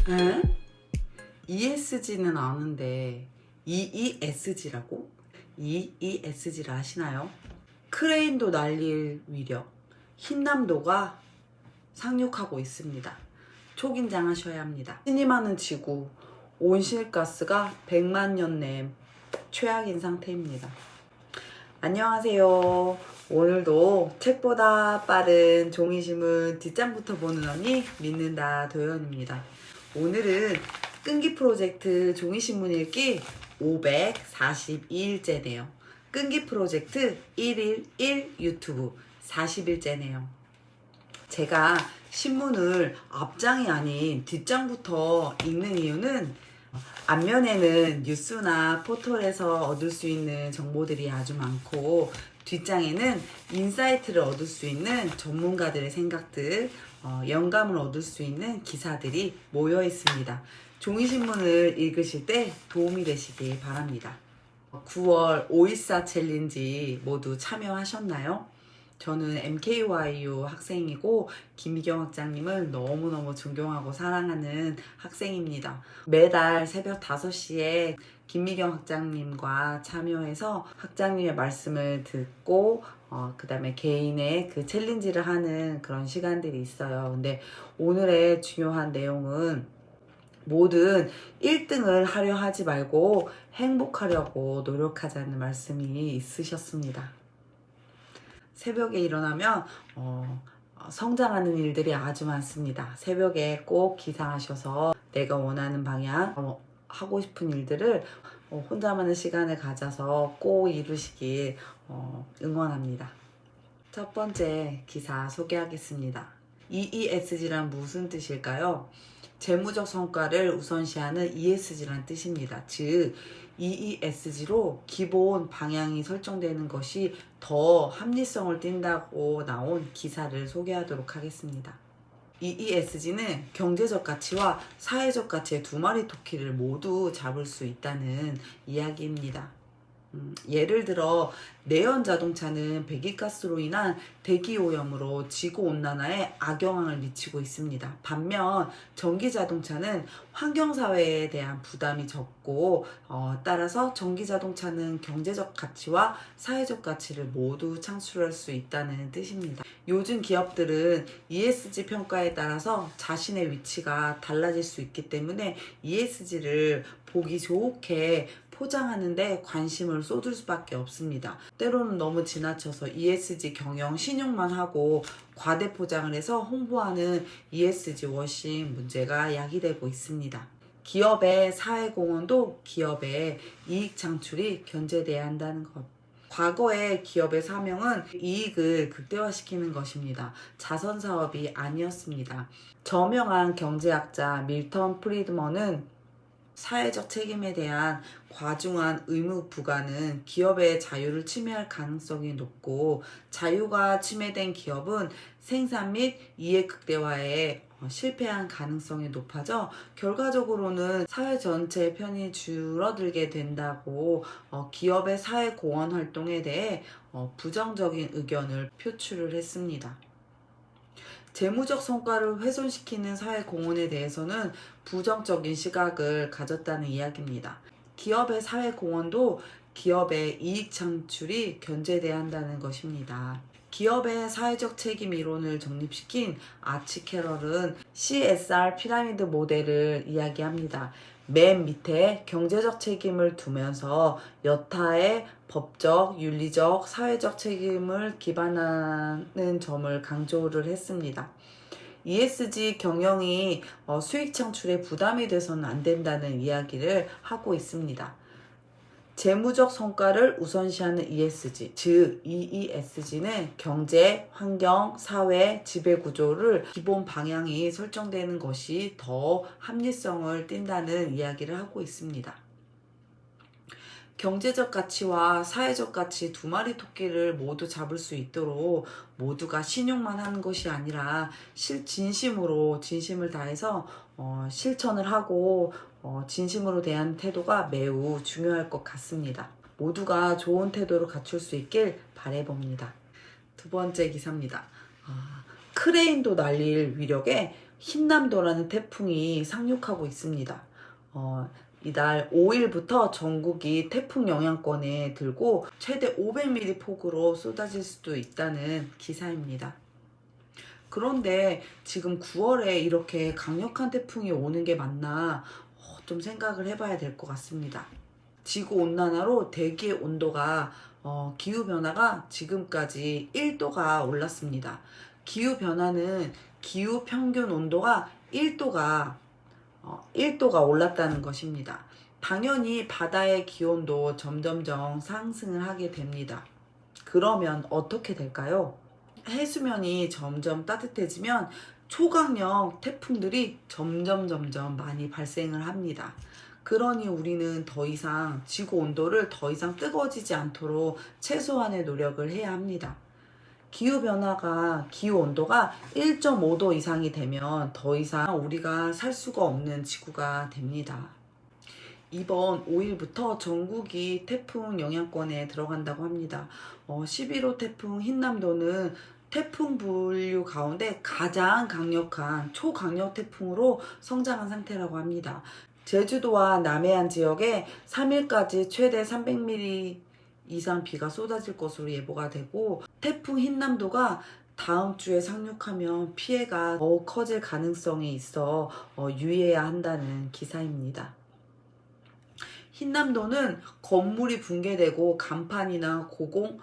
에? ESG는 아는데 EESG라고? EESG를 아시나요? 크레인도 날릴 위력, 흰남도가 상륙하고 있습니다. 초긴장하셔야 합니다. 신이 많은 지구, 온실가스가 100만 년 내 최악인 상태입니다. 안녕하세요. 오늘도 책보다 빠른 종이신문 뒷장부터 보는 언니 믿는다 도연입니다. 오늘은 끈기 프로젝트 종이신문 읽기 542일째네요. 끈기 프로젝트 1일1 유튜브 40일째네요. 제가 신문을 앞장이 아닌 뒷장부터 읽는 이유는 앞면에는 뉴스나 포털에서 얻을 수 있는 정보들이 아주 많고 뒷장에는 인사이트를 얻을 수 있는 전문가들의 생각들, 영감을 얻을 수 있는 기사들이 모여 있습니다. 종이신문을 읽으실 때 도움이 되시길 바랍니다. 9월 514 챌린지 모두 참여하셨나요? 저는 MKYU 학생이고 김미경 학장님을 너무너무 존경하고 사랑하는 학생입니다. 매달 새벽 5시에 김미경 학장님과 참여해서 학장님의 말씀을 듣고 그 다음에 개인의 그 챌린지를 하는 그런 시간들이 있어요. 근데 오늘의 중요한 내용은 뭐든 1등을 하려 하지 말고 행복하려고 노력하자는 말씀이 있으셨습니다. 새벽에 일어나면 성장하는 일들이 아주 많습니다. 새벽에 꼭 기상하셔서 내가 원하는 방향, 하고 싶은 일들을 혼자만의 시간을 가져서 꼭 이루시길 응원합니다. 첫 번째 기사 소개하겠습니다. EESG란 무슨 뜻일까요? 재무적 성과를 우선시하는 ESG란 뜻입니다. 즉 EESG로 기본 방향이 설정되는 것이 더 합리성을 띈다고 나온 기사를 소개하도록 하겠습니다. EESG는 경제적 가치와 사회적 가치의 두 마리 토끼를 모두 잡을 수 있다는 이야기입니다. 예를 들어 내연 자동차는 배기가스로 인한 대기오염으로 지구온난화에 악영향을 미치고 있습니다. 반면 전기 자동차는 환경사회에 대한 부담이 적고 따라서 전기 자동차는 경제적 가치와 사회적 가치를 모두 창출할 수 있다는 뜻입니다. 요즘 기업들은 ESG 평가에 따라서 자신의 위치가 달라질 수 있기 때문에 ESG를 보기 좋게 포장하는데 관심을 쏟을 수밖에 없습니다. 때로는 너무 지나쳐서 ESG 경영 신용만 하고 과대 포장을 해서 홍보하는 ESG 워싱 문제가 야기되고 있습니다. 기업의 사회공헌도 기업의 이익 창출이 견제돼야 한다는 것. 과거의 기업의 사명은 이익을 극대화시키는 것입니다. 자선 사업이 아니었습니다. 저명한 경제학자 밀턴 프리드먼은 사회적 책임에 대한 과중한 의무 부과는 기업의 자유를 침해할 가능성이 높고 자유가 침해된 기업은 생산 및 이익 극대화에 실패한 가능성이 높아져 결과적으로는 사회 전체의 편이 줄어들게 된다고 기업의 사회 공헌 활동에 대해 부정적인 의견을 표출을 했습니다. 재무적 성과를 훼손시키는 사회 공헌에 대해서는 부정적인 시각을 가졌다는 이야기입니다. 기업의 사회 공헌도 기업의 이익 창출이 견제돼야 한다는 것입니다. 기업의 사회적 책임 이론을 정립시킨 아치 캐럴은 CSR 피라미드 모델을 이야기합니다. 맨 밑에 경제적 책임을 두면서 여타의 법적, 윤리적, 사회적 책임을 기반하는 점을 강조를 했습니다. ESG 경영이 수익 창출에 부담이 돼서는 안 된다는 이야기를 하고 있습니다. 재무적 성과를 우선시하는 ESG, 즉 EESG는 경제, 환경, 사회, 지배구조를 기본 방향이 설정되는 것이 더 합리성을 띈다는 이야기를 하고 있습니다. 경제적 가치와 사회적 가치 두 마리 토끼를 모두 잡을 수 있도록 모두가 신용만 하는 것이 아니라 진심을 다해서 실천을 하고 진심으로 대한 태도가 매우 중요할 것 같습니다. 모두가 좋은 태도를 갖출 수 있길 바라봅니다. 두 번째 기사입니다. 크레인도 날릴 위력에 흰남도라는 태풍이 상륙하고 있습니다. 이달 5일부터 전국이 태풍 영향권에 들고 최대 500mm 폭우로 쏟아질 수도 있다는 기사입니다. 그런데 지금 9월에 이렇게 강력한 태풍이 오는 게 맞나 좀 생각을 해봐야 될 것 같습니다. 지구온난화로 대기의 온도가 기후변화가 지금까지 1도가 올랐습니다. 기후변화는 기후 평균 온도가 1도가 올랐다는 것입니다. 당연히 바다의 기온도 점점점 상승을 하게 됩니다. 그러면 어떻게 될까요? 해수면이 점점 따뜻해지면 초강력 태풍들이 점점 많이 발생을 합니다. 그러니 우리는 더 이상 지구 온도를 더 이상 뜨거워지지 않도록 최소한의 노력을 해야 합니다. 기후 온도가 1.5도 이상이 되면 더 이상 우리가 살 수가 없는 지구가 됩니다. 이번 5일부터 전국이 태풍 영향권에 들어간다고 합니다. 11호 태풍 흰남도는 태풍 분류 가운데 가장 강력한 초강력 태풍으로 성장한 상태라고 합니다. 제주도와 남해안 지역에 3일까지 최대 300mm 이상 비가 쏟아질 것으로 예보가 되고, 태풍 흰남도가 다음 주에 상륙하면 피해가 더욱 커질 가능성이 있어 유의해야 한다는 기사입니다. 흰남도는 건물이 붕괴되고 간판이나 고공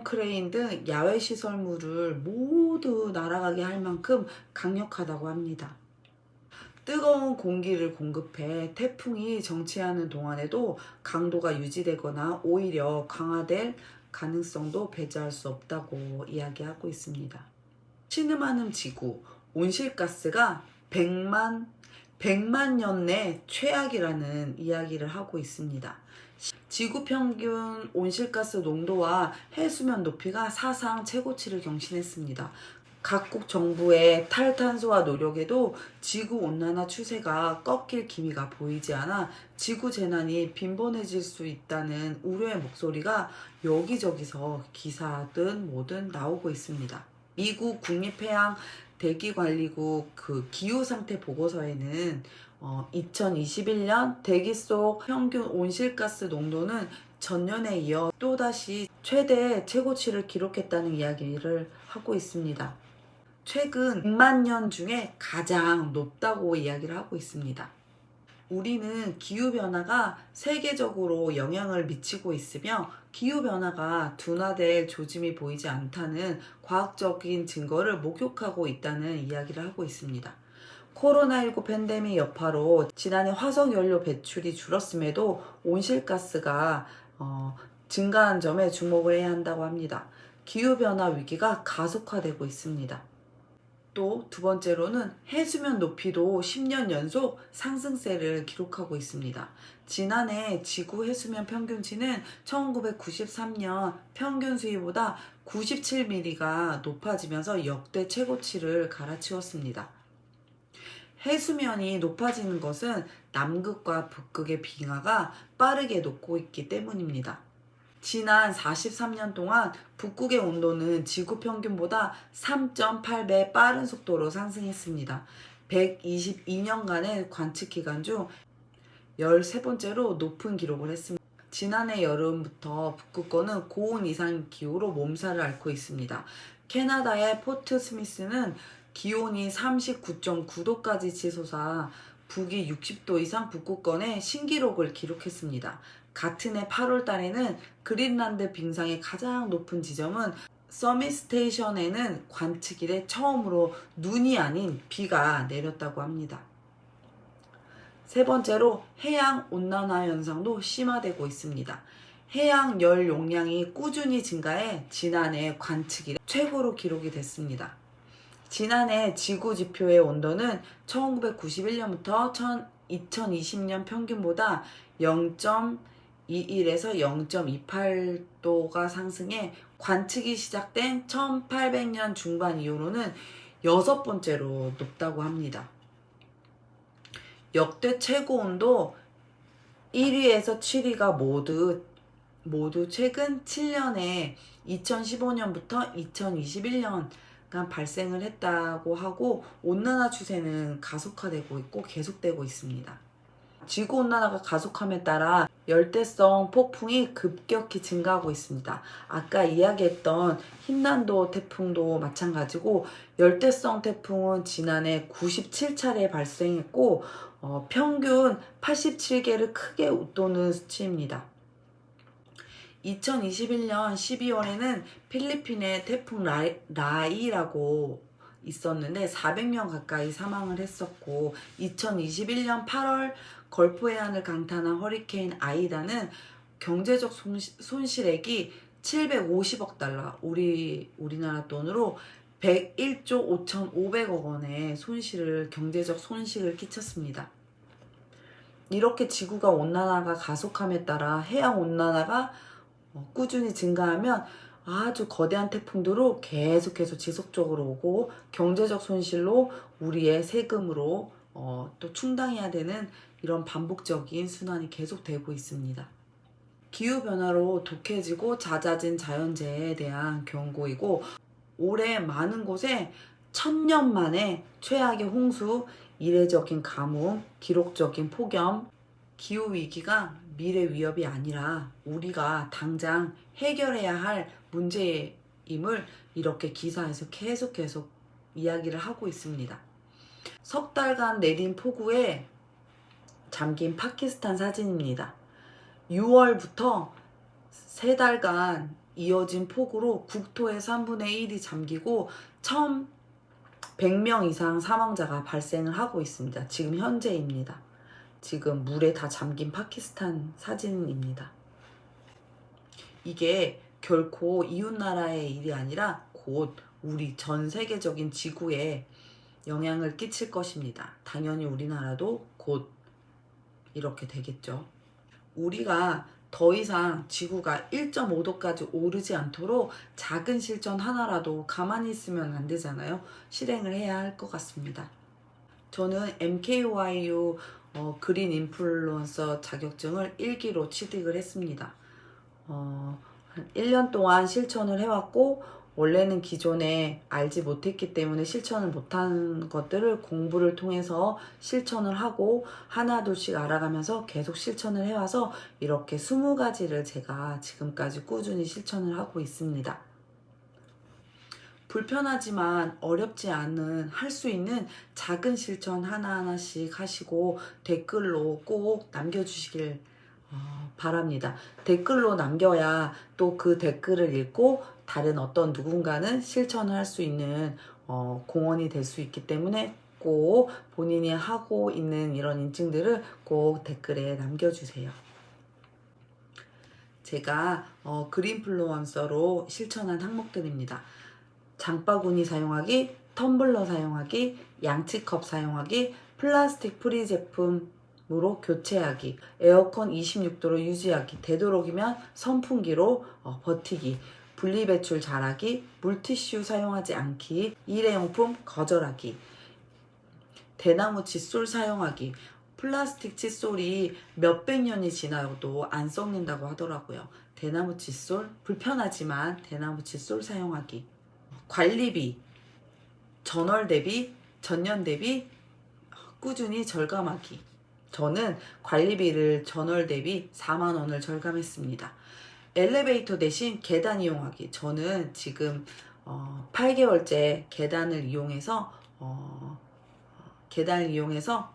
크레인 등 야외 시설물을 모두 날아가게 할 만큼 강력하다고 합니다. 뜨거운 공기를 공급해 태풍이 정체하는 동안에도 강도가 유지되거나 오히려 강화될 가능성도 배제할 수 없다고 이야기하고 있습니다. 신음하는 지구, 온실가스가 100만 년 내 최악이라는 이야기를 하고 있습니다. 지구 평균 온실가스 농도와 해수면 높이가 사상 최고치를 경신했습니다. 각국 정부의 탈탄소화 노력에도 지구온난화 추세가 꺾일 기미가 보이지 않아 지구 재난이 빈번해질 수 있다는 우려의 목소리가 여기저기서 기사든 뭐든 나오고 있습니다. 미국 국립해양 대기관리국 기후상태 보고서에는 2021년 대기 속 평균 온실가스 농도는 전년에 이어 또다시 최대 최고치를 기록했다는 이야기를 하고 있습니다. 최근 100만 년 중에 가장 높다고 이야기를 하고 있습니다. 우리는 기후변화가 세계적으로 영향을 미치고 있으며 기후변화가 둔화될 조짐이 보이지 않다는 과학적인 증거를 목격하고 있다는 이야기를 하고 있습니다. 코로나19 팬데믹 여파로 지난해 화석연료 배출이 줄었음에도 온실가스가 증가한 점에 주목을 해야 한다고 합니다. 기후변화 위기가 가속화되고 있습니다. 또 두 번째로는 해수면 높이도 10년 연속 상승세를 기록하고 있습니다. 지난해 지구 해수면 평균치는 1993년 평균 수위보다 97mm가 높아지면서 역대 최고치를 갈아치웠습니다. 해수면이 높아지는 것은 남극과 북극의 빙하가 빠르게 녹고 있기 때문입니다. 지난 43년 동안 북극의 온도는 지구 평균보다 3.8배 빠른 속도로 상승했습니다. 122년간의 관측 기간 중 13번째로 높은 기록을 했습니다. 지난해 여름부터 북극권은 고온 이상 기후로 몸살을 앓고 있습니다. 캐나다의 포트 스미스는 기온이 39.9도까지 치솟아 북위 60도 이상 북극권에 신기록을 기록했습니다. 같은 해 8월 달에는 그린란드 빙상의 가장 높은 지점은 서밋 스테이션에는 관측 이래 처음으로 눈이 아닌 비가 내렸다고 합니다. 세 번째로 해양 온난화 현상도 심화되고 있습니다. 해양 열 용량이 꾸준히 증가해 지난해 관측 이래 최고로 기록이 됐습니다. 지난해 지구 지표의 온도는 1991년부터 2020년 평균보다 0.21에서 0.28도가 상승해 관측이 시작된 1800년 중반 이후로는 6번째로 높다고 합니다. 역대 최고 온도 1위에서 7위가 모두 최근 7년에 2015년부터 2021년 발생을 했다고 하고 온난화 추세는 가속화되고 있고 계속되고 있습니다. 지구온난화가 가속함에 따라 열대성 폭풍이 급격히 증가하고 있습니다. 아까 이야기했던 흰난도 태풍도 마찬가지고 열대성 태풍은 지난해 97차례 발생했고 평균 87개를 크게 웃도는 수치입니다. 2021년 12월에는 필리핀에 태풍 라이라고 있었는데 400명 가까이 사망을 했었고 2021년 8월 걸프 해안을 강타한 허리케인 아이다는 경제적 손실액이 750억 달러, 우리나라 돈으로 101조 5,500억 원의 경제적 손실을 끼쳤습니다. 이렇게 지구가 온난화가 가속함에 따라 해양 온난화가 꾸준히 증가하면 아주 거대한 태풍들로 계속해서 지속적으로 오고 경제적 손실로 우리의 세금으로 또 충당해야 되는 이런 반복적인 순환이 계속되고 있습니다. 기후변화로 독해지고 잦아진 자연재해에 대한 경고이고 올해 많은 곳에 1000년 만에 최악의 홍수, 이례적인 가뭄, 기록적인 폭염, 기후위기가 미래 위협이 아니라 우리가 당장 해결해야 할 문제임을 이렇게 기사에서 계속 이야기를 하고 있습니다. 석 달간 내린 폭우에 잠긴 파키스탄 사진입니다. 6월부터 3달간 이어진 폭우로 국토의 3분의 1이 잠기고 1,100명 이상 사망자가 발생을 하고 있습니다. 지금 현재입니다. 지금 물에 다 잠긴 파키스탄 사진입니다. 이게 결코 이웃나라의 일이 아니라 곧 우리 전 세계적인 지구에 영향을 끼칠 것입니다. 당연히 우리나라도 곧 이렇게 되겠죠. 우리가 더 이상 지구가 1.5도까지 오르지 않도록 작은 실천 하나라도 가만히 있으면 안 되잖아요. 실행을 해야 할 것 같습니다. 저는 MKYU 그린 인플루언서 자격증을 1기로 취득을 했습니다. 한 1년 동안 실천을 해왔고 원래는 기존에 알지 못했기 때문에 실천을 못한 것들을 공부를 통해서 실천을 하고 하나둘씩 알아가면서 계속 실천을 해와서 이렇게 20가지를 제가 지금까지 꾸준히 실천을 하고 있습니다. 불편하지만 어렵지 않은 할 수 있는 작은 실천 하나하나씩 하시고 댓글로 꼭 남겨주시길 바랍니다. 댓글로 남겨야 또 그 댓글을 읽고 다른 어떤 누군가는 실천을 할 수 있는 공헌이 될 수 있기 때문에 꼭 본인이 하고 있는 이런 인증들을 꼭 댓글에 남겨주세요. 제가 그린플루언서로 실천한 항목들입니다. 장바구니 사용하기, 텀블러 사용하기, 양치컵 사용하기, 플라스틱 프리 제품으로 교체하기, 에어컨 26도로 유지하기, 되도록이면 선풍기로 버티기, 분리배출 잘하기, 물티슈 사용하지 않기, 일회용품 거절하기, 대나무 칫솔 사용하기. 플라스틱 칫솔이 몇백 년이 지나도 안 썩는다고 하더라고요. 대나무 칫솔, 불편하지만 대나무 칫솔 사용하기. 관리비, 전월 대비, 전년 대비 꾸준히 절감하기. 저는 관리비를 전월 대비 4만 원을 절감했습니다. 엘리베이터 대신 계단 이용하기. 저는 지금 8개월째 계단을 이용해서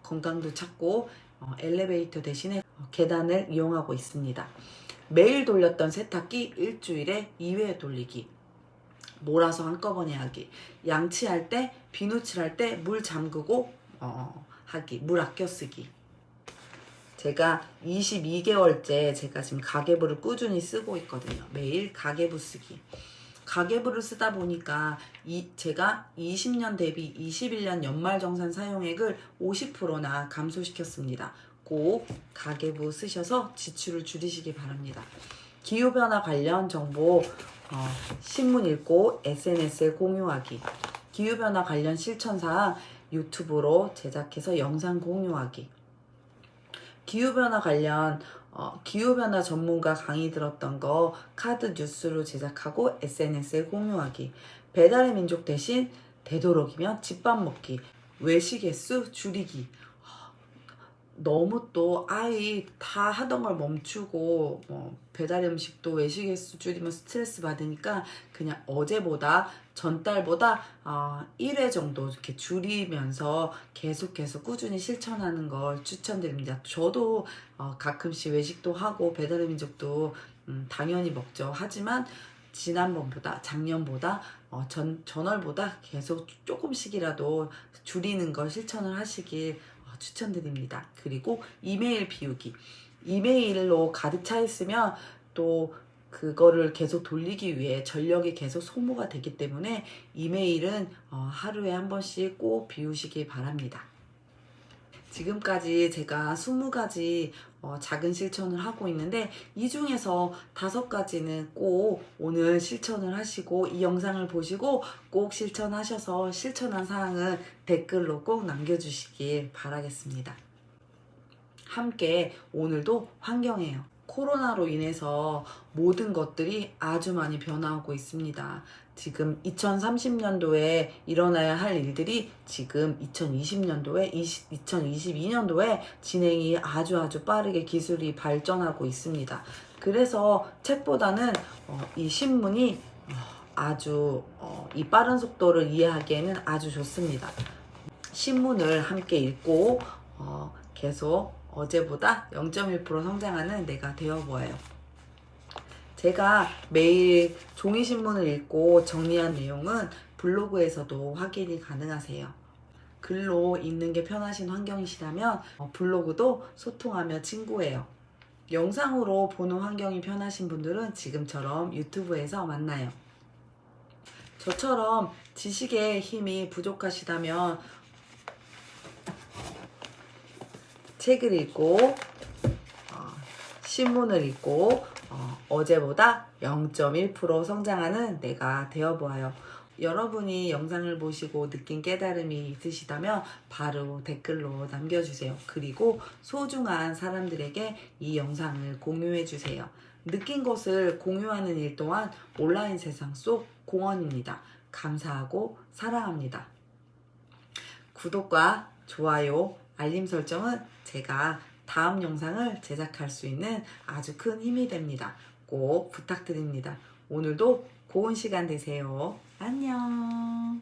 건강도 찾고 엘리베이터 대신에 계단을 이용하고 있습니다. 매일 돌렸던 세탁기 일주일에 2회 돌리기. 몰아서 한꺼번에 하기. 양치할 때, 비누칠할 때 물 잠그고 하기. 물 아껴 쓰기. 제가 22개월째 제가 지금 가계부를 꾸준히 쓰고 있거든요. 매일 가계부 쓰기. 가계부를 쓰다 보니까 제가 20년 대비 21년 연말정산 사용액을 50%나 감소시켰습니다. 꼭 가계부 쓰셔서 지출을 줄이시기 바랍니다. 기후변화 관련 정보 신문 읽고 SNS에 공유하기. 기후변화 관련 실천사항 유튜브로 제작해서 영상 공유하기. 기후변화 관련 기후변화 전문가 강의 들었던 거 카드 뉴스로 제작하고 SNS에 공유하기. 배달의 민족 대신 되도록이면 집밥 먹기, 외식 횟수 줄이기. 너무 또 아이 다 하던 걸 멈추고 배달 음식도 외식 횟수 줄이면 스트레스 받으니까 그냥 어제보다 전달보다 1회 정도 이렇게 줄이면서 계속해서 꾸준히 실천하는 걸 추천드립니다. 저도 가끔씩 외식도 하고 배달의 민족도 당연히 먹죠. 하지만 지난번보다 작년보다 전월보다 계속 조금씩이라도 줄이는 걸 실천을 하시길 추천드립니다. 그리고 이메일 비우기. 이메일로 가득 차 있으면 또 그거를 계속 돌리기 위해 전력이 계속 소모가 되기 때문에 이메일은 하루에 한 번씩 꼭 비우시기 바랍니다. 지금까지 제가 20가지 작은 실천을 하고 있는데 이 중에서 5가지는 꼭 오늘 실천을 하시고 이 영상을 보시고 꼭 실천하셔서 실천한 사항은 댓글로 꼭 남겨주시길 바라겠습니다. 함께 오늘도 환경이에요. 코로나로 인해서 모든 것들이 아주 많이 변화하고 있습니다. 지금 2030년도에 일어나야 할 일들이 지금 2020년도에, 2022년도에 진행이 아주 빠르게 기술이 발전하고 있습니다. 그래서 책보다는 이 신문이 아주 이 빠른 속도를 이해하기에는 아주 좋습니다. 신문을 함께 읽고 계속 어제보다 0.1% 성장하는 내가 되어보아요. 제가 매일 종이신문을 읽고 정리한 내용은 블로그에서도 확인이 가능하세요. 글로 읽는 게 편하신 환경이시라면 블로그도 소통하며 친구예요. 영상으로 보는 환경이 편하신 분들은 지금처럼 유튜브에서 만나요. 저처럼 지식의 힘이 부족하시다면 책을 읽고 신문을 읽고 어제보다 0.1% 성장하는 내가 되어보아요. 여러분이 영상을 보시고 느낀 깨달음이 있으시다면 바로 댓글로 남겨주세요. 그리고 소중한 사람들에게 이 영상을 공유해주세요. 느낀 것을 공유하는 일 또한 온라인 세상 속 공헌입니다. 감사하고 사랑합니다. 구독과 좋아요, 알림 설정은 제가 다음 영상을 제작할 수 있는 아주 큰 힘이 됩니다. 꼭 부탁드립니다. 오늘도 고운 시간 되세요. 안녕.